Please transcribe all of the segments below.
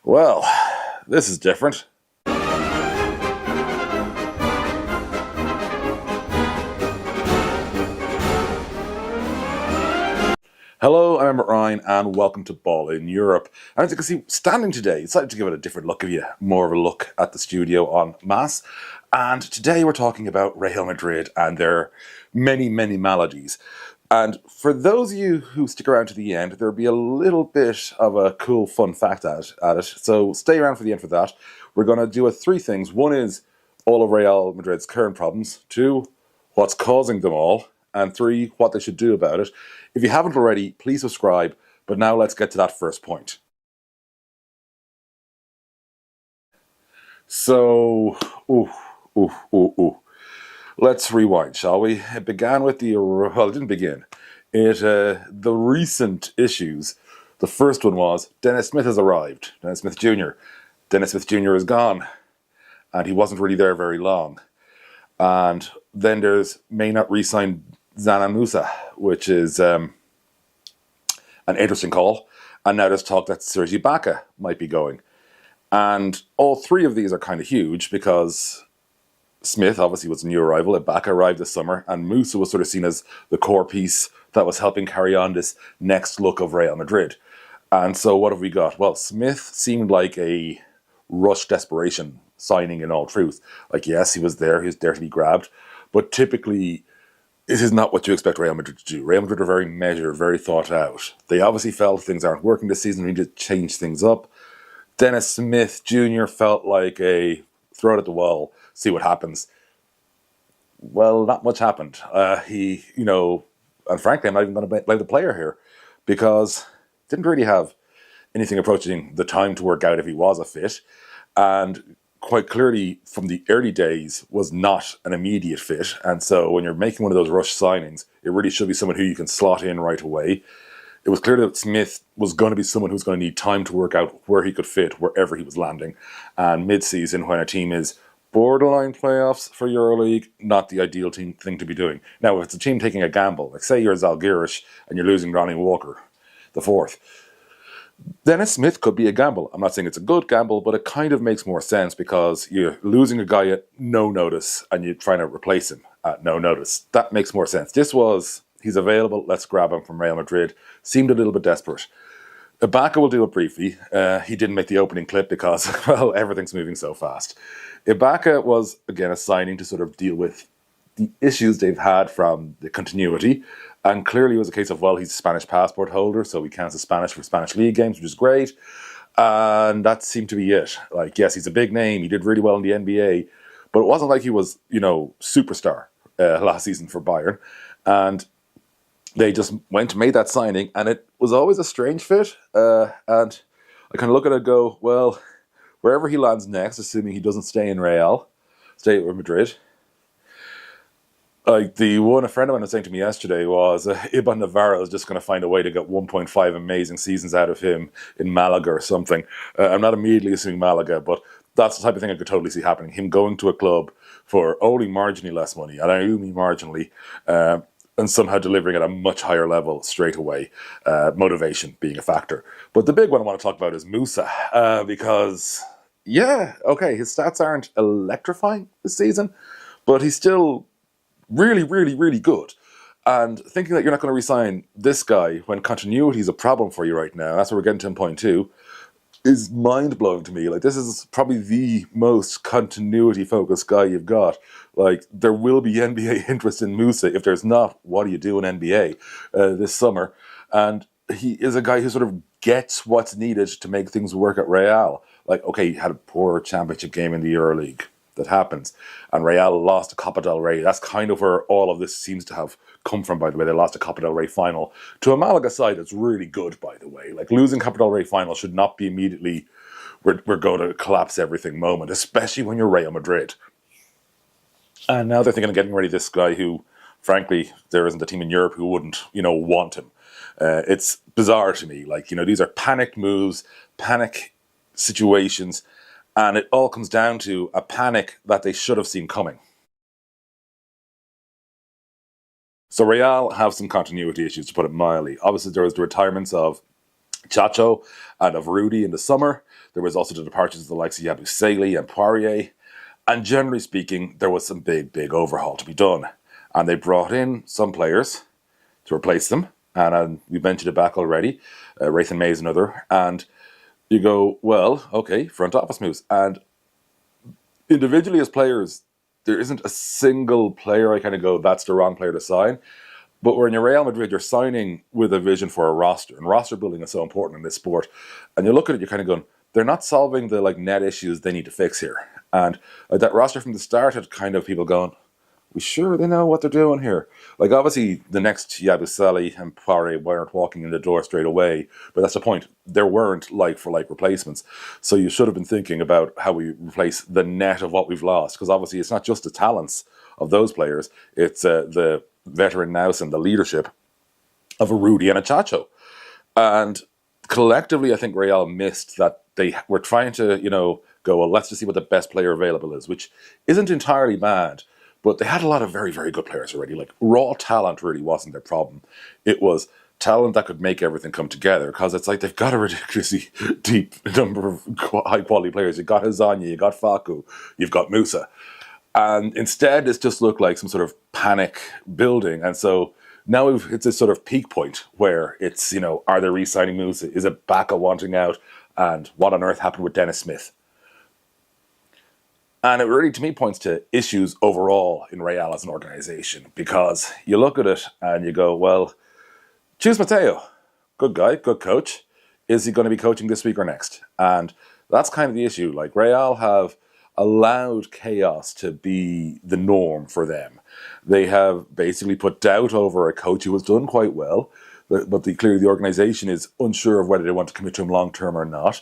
Well, this is different. Hello, I'm Ryan, and welcome to Ball in Europe. And as you can see, standing today, decided to give it a different look of you, more of a look at the studio en masse. And today we're talking about Real Madrid and their many, many maladies. And for those of you who stick around to the end, there'll be a little bit of a cool, fun fact at it. So stay around for the end for that. We're going to do three things. One is all of Real Madrid's current problems. Two, what's causing them all. And three, what they should do about it. If you haven't already, please subscribe. But now let's get to that first point. So, let's rewind, shall we? It began with well, it didn't begin. The recent issues. The first one was Dennis Smith has arrived. Dennis Smith Jr. Dennis Smith Jr. is gone, and he wasn't really there very long. And then there's may not re-sign Zana Musa, which is an interesting call. And now there's talk that Sergi Ibaka might be going. And all three of these are kind of huge because Smith obviously was a new arrival. Ibaka arrived this summer, and Musa was sort of seen as the core piece that was helping carry on this next look of Real Madrid. And so what have we got? Well, Smith seemed like a rush desperation signing in all truth. Like, yes, he was there to be grabbed, but typically this is not what you expect Real Madrid to do. Real Madrid are very measured, very thought out. They obviously felt things aren't working this season, we need to change things up. Dennis Smith Jr. felt like a throw it at the wall, see what happens. Well, not much happened. And frankly, I'm not even going to blame the player here because didn't really have anything approaching the time to work out if he was a fit. And quite clearly, from the early days, was not an immediate fit. And so when you're making one of those rush signings, it really should be someone who you can slot in right away. It was clear that Smith was going to be someone who's going to need time to work out where he could fit wherever he was landing. And mid-season, when a team is borderline playoffs for EuroLeague, not the ideal thing to be doing. Now, if it's a team taking a gamble, like say you're Zalgiris and you're losing Ronnie Walker, the fourth, Dennis Smith could be a gamble. I'm not saying it's a good gamble, but it kind of makes more sense because you're losing a guy at no notice and you're trying to replace him at no notice. That makes more sense. He's available, let's grab him from Real Madrid. Seemed a little bit desperate. Ibaka will do it briefly. He didn't make the opening clip because, well, everything's moving so fast. Ibaka was, again, a signing to sort of deal with the issues they've had from the continuity. And clearly it was a case of, well, he's a Spanish passport holder, so he counts as Spanish for Spanish league games, which is great. And that seemed to be it. Like, yes, he's a big name. He did really well in the NBA. But it wasn't like he was, superstar last season for Bayern. And they just went and made that signing. And it was always a strange fit. And I kind of look at it and go, well, wherever he lands next, assuming he doesn't stay in Madrid, like a friend of mine was saying to me yesterday was Iban Navarro is just going to find a way to get 1.5 amazing seasons out of him in Malaga or something. I'm not immediately assuming Malaga, but that's the type of thing I could totally see happening. Him going to a club for only marginally less money, and I mean marginally, and somehow delivering at a much higher level straight away, motivation being a factor. But the big one I want to talk about is Musa, because, yeah, okay, his stats aren't electrifying this season, but he's still really, really, really good. And thinking that you're not going to re-sign this guy when continuity is a problem for you right now, that's what we're getting to in point two, is mind-blowing to me. Like, this is probably the most continuity-focused guy you've got. Like, there will be NBA interest in Musa. If there's not, what do you do in NBA this summer? And he is a guy who sort of gets what's needed to make things work at Real. Like, okay, he had a poor championship game in the EuroLeague. That happens. And Real lost a Copa del Rey. That's kind of where all of this seems to have come from, by the way. They lost a Copa del Rey final to a Malaga side that's really good, by the way. Like, losing Copa del Rey final should not be immediately we're going to collapse everything moment, especially when you're Real Madrid. And now they're thinking of getting rid of this guy who, frankly, there isn't a team in Europe who wouldn't, want him. It's bizarre to me. Like, these are panicked moves, panic situations, and it all comes down to a panic that they should have seen coming. So Real have some continuity issues, to put it mildly. Obviously, there was the retirements of Chacho and of Rudy in the summer. There was also the departures of the likes of Yabusele and Poirier. And generally speaking, there was some big overhaul to be done. And they brought in some players to replace them. And we mentioned it back already. Rathan May is another. And you go, well, okay, front office moves. And individually as players, there isn't a single player I kind of go, that's the wrong player to sign. But when you're Real Madrid, you're signing with a vision for a roster. And roster building is so important in this sport. And you look at it, you're kind of going, they're not solving the net issues they need to fix here. And that roster from the start had kind of people going, we sure they know what they're doing here? Like, obviously, the next Yabusele and Poirier weren't walking in the door straight away, but that's the point. There weren't like-for-like replacements. So you should have been thinking about how we replace the net of what we've lost, because obviously it's not just the talents of those players, it's the veteran nous and the leadership of a Rudy and a Chacho. And collectively, I think Real missed that. They were trying to, go, well, let's just see what the best player available is, which isn't entirely bad. But they had a lot of very good players already. Like, raw talent really wasn't their problem. It was talent that could make everything come together, because it's like they've got a ridiculously deep number of high-quality players. You've got Hazanya, you've got Facu, you've got Musa. And instead, it's just looked like some sort of panic building. And so now it's a sort of peak point where it's, are they re-signing Musa? Is it Bacca wanting out? And what on earth happened with Dennis Smith? And it really, to me, points to issues overall in Real as an organization, because you look at it and you go, well, choose Mateo. Good guy, good coach. Is he going to be coaching this week or next? And that's kind of the issue. Like, Real have allowed chaos to be the norm for them. They have basically put doubt over a coach who has done quite well, but clearly the organization is unsure of whether they want to commit to him long term or not.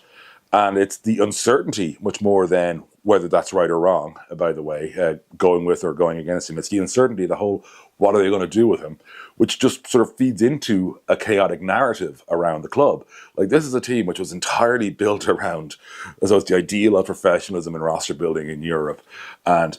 And it's the uncertainty, much more than whether that's right or wrong, by the way, going with or going against him. It's the uncertainty, the whole, what are they going to do with him, which just sort of feeds into a chaotic narrative around the club. Like, this is a team which was entirely built around, as the ideal of professionalism and roster building in Europe. And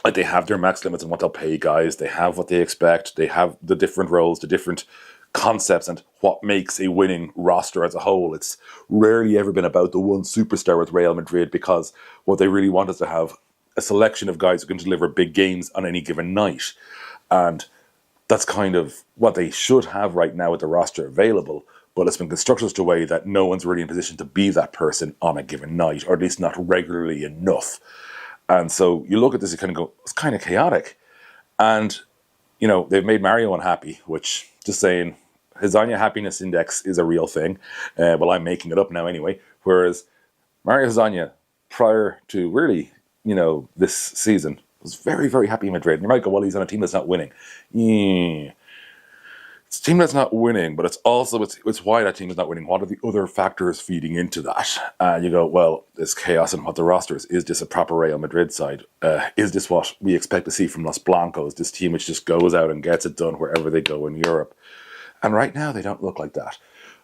like, they have their max limits on what they'll pay guys. They have what they expect. They have the different roles, the different concepts, and what makes a winning roster as a whole. It's rarely ever been about the one superstar with Real Madrid, because what they really want is to have a selection of guys who can deliver big games on any given night. And that's kind of what they should have right now with the roster available, but it's been constructed such a way that no one's really in position to be that person on a given night, or at least not regularly enough. And so you look at this and kind of go, it's kind of chaotic. And, they've made Mario unhappy, which, just saying, Hazanya happiness index is a real thing. Well, I'm making it up now anyway. Whereas Mario Hazanya, prior to really, this season, was very happy in Madrid. And you might go, well, he's on a team that's not winning. Yeah. It's a team that's not winning, but it's also, it's why that team is not winning. What are the other factors feeding into that? And you go, well, there's chaos in what the roster is. Is this a proper Real Madrid side? Is this what we expect to see from Los Blancos? This team which just goes out and gets it done wherever they go in Europe. And right now, they don't look like that.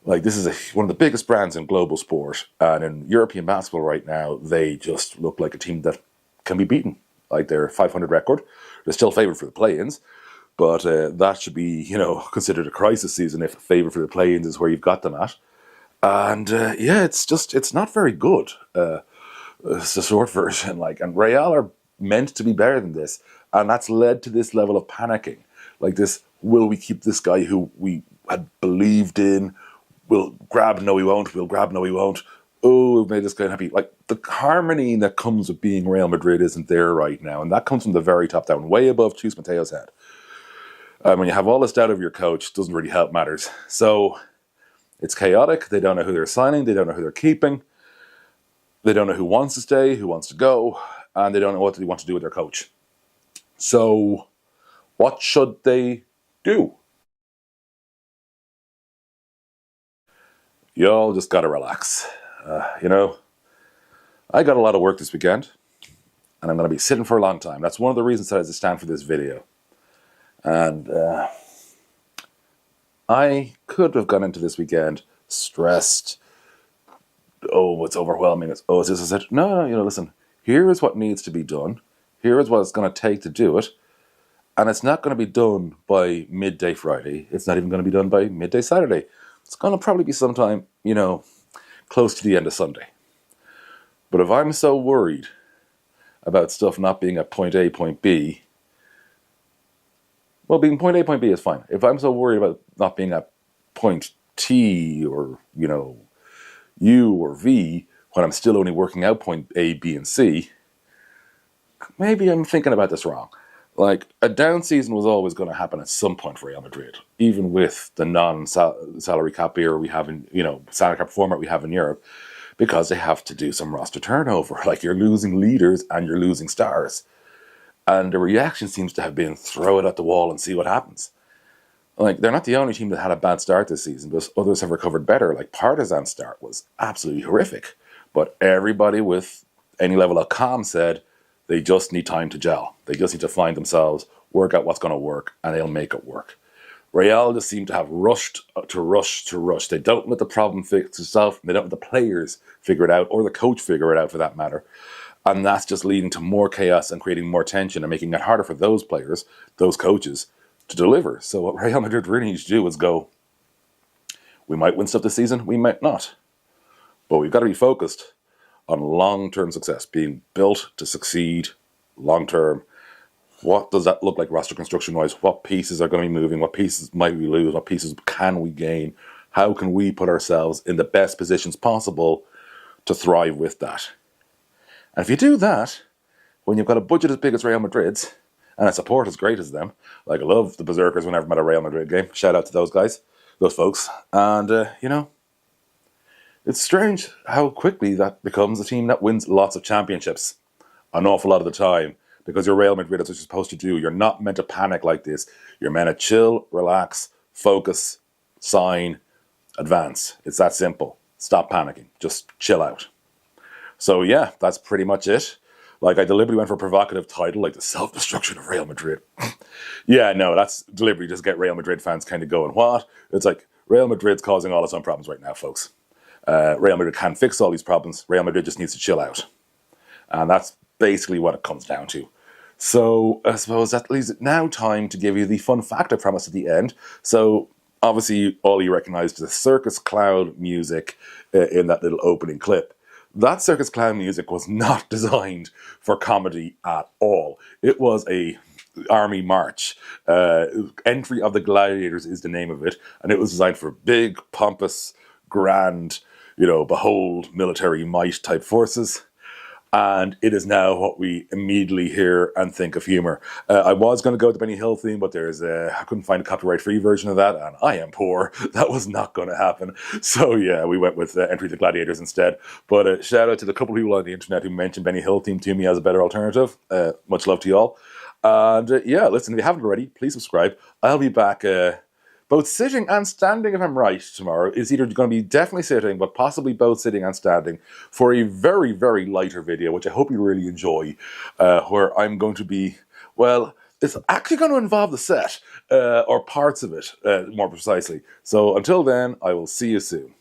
Like, this is one of the biggest brands in global sport. And in European basketball right now, they just look like a team that can be beaten. Like, they're 500 record. They're still favored for the play-ins. But that should be, considered a crisis season if favored for the play-ins is where you've got them at. And, it's not very good. It's the short version. And Real are meant to be better than this. And that's led to this level of panicking. Like this, will we keep this guy who we had believed in? We'll grab, no we won't. We'll grab, no we won't. Oh, we've made this guy happy. Like, the harmony that comes with being Real Madrid isn't there right now. And that comes from the very top down, way above Chus Mateo's head. When you have all this doubt of your coach, it doesn't really help matters. So it's chaotic. They don't know who they're signing. They don't know who they're keeping. They don't know who wants to stay, who wants to go. And they don't know what they want to do with their coach. So what should they do? Y'all just gotta relax. I got a lot of work this weekend, and I'm gonna be sitting for a long time. That's one of the reasons that I stand for this video. And I could have gone into this weekend stressed. Oh, it's overwhelming. It's this is it. No, listen. Here is what needs to be done. Here is what it's going to take to do it. And it's not going to be done by midday Friday. It's not even going to be done by midday Saturday. It's going to probably be sometime, close to the end of Sunday. But if I'm so worried about stuff not being at point A, point B, well, being point A, point B is fine. If I'm so worried about not being at point T or, U or V, when I'm still only working out point A, B, and C, maybe I'm thinking about this wrong. Like, a down season was always going to happen at some point for Real Madrid, even with the non-salary cap era we have in, salary cap format we have in Europe, because they have to do some roster turnover. Like, you're losing leaders and you're losing stars. And the reaction seems to have been throw it at the wall and see what happens. Like, they're not the only team that had a bad start this season, but others have recovered better. Like, Partizan's start was absolutely horrific. But everybody with any level of calm said they just need time to gel. They just need to find themselves, work out what's going to work, and they'll make it work. Real just seem to have rushed to rush. They don't let the problem fix itself. They don't let the players figure it out, or the coach figure it out for that matter. And that's just leading to more chaos and creating more tension and making it harder for those players, those coaches, to deliver. So what Real Madrid really needs to do is go, we might win stuff this season, we might not. But we've got to be focused on long-term success, being built to succeed long-term. What does that look like roster construction-wise? What pieces are going to be moving? What pieces might we lose? What pieces can we gain? How can we put ourselves in the best positions possible to thrive with that? And if you do that, when you've got a budget as big as Real Madrid's, and a support as great as them, like I love the Berserkers whenever I'm at a Real Madrid game. Shout out to those guys, those folks. And, it's strange how quickly that becomes a team that wins lots of championships an awful lot of the time, because you're Real Madrid, that's what you're supposed to do. You're not meant to panic like this. You're meant to chill, relax, focus, sign, advance. It's that simple. Stop panicking. Just chill out. So yeah, that's pretty much it. Like, I deliberately went for a provocative title, like the self-destruction of Real Madrid. Yeah, no, that's deliberately just get Real Madrid fans kind of going, what? It's like, Real Madrid's causing all its own problems right now, folks. Real Madrid can't fix all these problems. Real Madrid just needs to chill out. And that's basically what it comes down to. So I suppose that leaves it now time to give you the fun fact I promised at the end. So obviously all you recognized the circus clown music in that little opening clip. That circus clown music was not designed for comedy at all. It was a army march. Entry of the Gladiators is the name of it. And it was designed for big, pompous, grand, behold military might type forces. And it is now what we immediately hear and think of humor. I was going to go with the Benny Hill theme, but I couldn't find a copyright-free version of that, and I am poor. That was not going to happen. So yeah, we went with Entry of the Gladiators instead. But shout out to the couple of people on the internet who mentioned Benny Hill theme to me as a better alternative. Much love to you all. And yeah, listen, if you haven't already, please subscribe. I'll be back both sitting and standing, if I'm right, tomorrow. It's either going to be definitely sitting, but possibly both sitting and standing for a very, very lighter video, which I hope you really enjoy, where I'm going to be, well, it's actually going to involve the set, or parts of it, more precisely. So until then, I will see you soon.